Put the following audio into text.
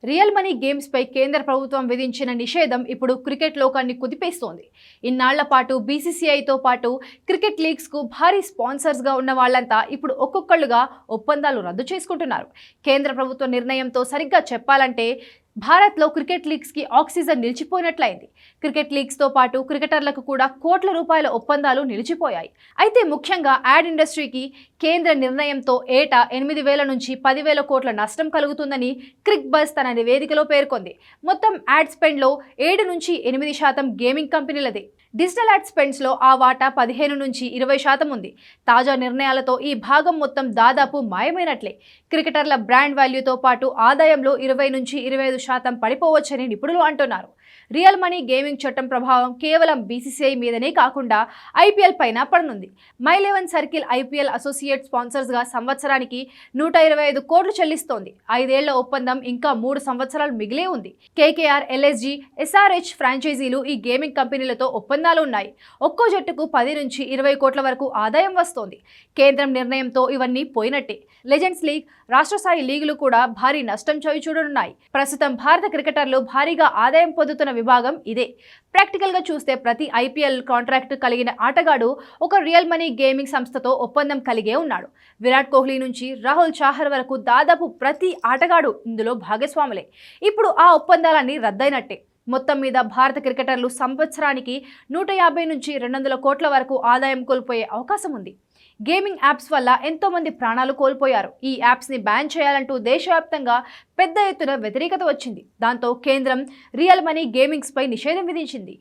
Real money games పై కేంద్ర ప్రభుత్వం విధించిన నిషేధం ఇప్పుడు క్రికెట్ లోకాన్ని కుదిపేస్తోంది. ఇన్నాళ్ల పాటు బీసీసీఐతో పాటు క్రికెట్ లీగ్స్ కు భారీ స్పాన్సర్స్ గా ఉన్న వాళ్ళంతా ఇప్పుడు ఒక్కొక్కళ్ళుగా ఒప్పందాలు రద్దు చేసుకుంటున్నారు. కేంద్ర ప్రభుత్వ నిర్ణయంతో సరిగ్గా చెప్పాలంటే భారత్లో క్రికెట్ లీగ్స్కి ఆక్సిజన్ నిలిచిపోయినట్లయింది. క్రికెట్ లీగ్స్తో పాటు క్రికెటర్లకు కూడా కోట్ల రూపాయల ఒప్పందాలు నిలిచిపోయాయి. అయితే ముఖ్యంగా యాడ్ ఇండస్ట్రీకి కేంద్ర నిర్ణయంతో ఏటా 8,000 నుంచి 10,000 కోట్ల నష్టం కలుగుతుందని క్రిక్ బజ్ తన నివేదికలో పేర్కొంది. మొత్తం యాడ్ స్పెండ్లో 7 నుంచి 8% గేమింగ్ కంపెనీలదే. డిజిటల్ యాడ్ స్పెండ్స్లో ఆ వాటా 15 నుంచి 20% ఉంది. తాజా నిర్ణయాలతో ఈ భాగం మొత్తం దాదాపు మాయమైనట్లే. క్రికెటర్ల బ్రాండ్ వాల్యూతో పాటు ఆదాయంలో 20 నుంచి 25% పడిపోవచ్చని నిపుణులు అంటున్నారు. రియల్ మనీ గేమింగ్ చట్టం ప్రభావం కేవలం బీసీసీఐ మీదనే కాకుండా ఐపీఎల్ పైన పడనుంది. మై11 సర్కిల్ ఐపీఎల్ అసోసియేట్ స్పాన్సర్స్గా సంవత్సరానికి 125 కోట్లు చెల్లిస్తోంది. 5 ఏళ్ల ఒప్పందం ఇంకా 3 సంవత్సరాలు మిగిలే ఉంది. కేకేఆర్, ఎల్ఎస్జీ, ఎస్ఆర్హెచ్ ఫ్రాంచైజీలు ఈ గేమింగ్ కంపెనీలతో ఒప్పందాలు ఉన్నాయి. ఒక్కో జట్టుకు 10 నుంచి 20 కోట్ల వరకు ఆదాయం వస్తోంది. కేంద్రం నిర్ణయంతో ఇవన్నీ పోయినట్టే. లెజెండ్స్ లీగ్, రాష్ట్ర స్థాయి లీగులు కూడా భారీ నష్టం చవిచూడనున్నాయి. ప్రస్తుతం భారత క్రికెటర్లు భారీగా ఆదాయం పొందుతున్న విభాగం ఇదే. ప్రాక్టికల్గా చూస్తే ప్రతి ఐపీఎల్ కాంట్రాక్ట్ కలిగిన ఆటగాడు ఒక రియల్ మనీ గేమింగ్ సంస్థతో ఒప్పందం కలిగే ఉన్నాడు. విరాట్ కోహ్లీ నుంచి రాహుల్ చాహర్ వరకు దాదాపు ప్రతి ఆటగాడు ఇందులో భాగస్వాములే. ఇప్పుడు ఆ ఒప్పందాలన్నీ రద్దయినట్టే. మొత్తం మీద భారత క్రికెటర్లు సంవత్సరానికి 150 నుంచి 200 కోట్ల వరకు ఆదాయం కోల్పోయే అవకాశం ఉంది. గేమింగ్ యాప్స్ వల్ల ఎంతో మంది ప్రాణాలు కోల్పోయారు. ఈ యాప్స్ని బ్యాన్ చేయాలంటూ దేశవ్యాప్తంగా పెద్ద ఎత్తున వ్యతిరేకత వచ్చింది. దాంతో కేంద్రం రియల్ మనీ గేమింగ్స్పై నిషేధం విధించింది.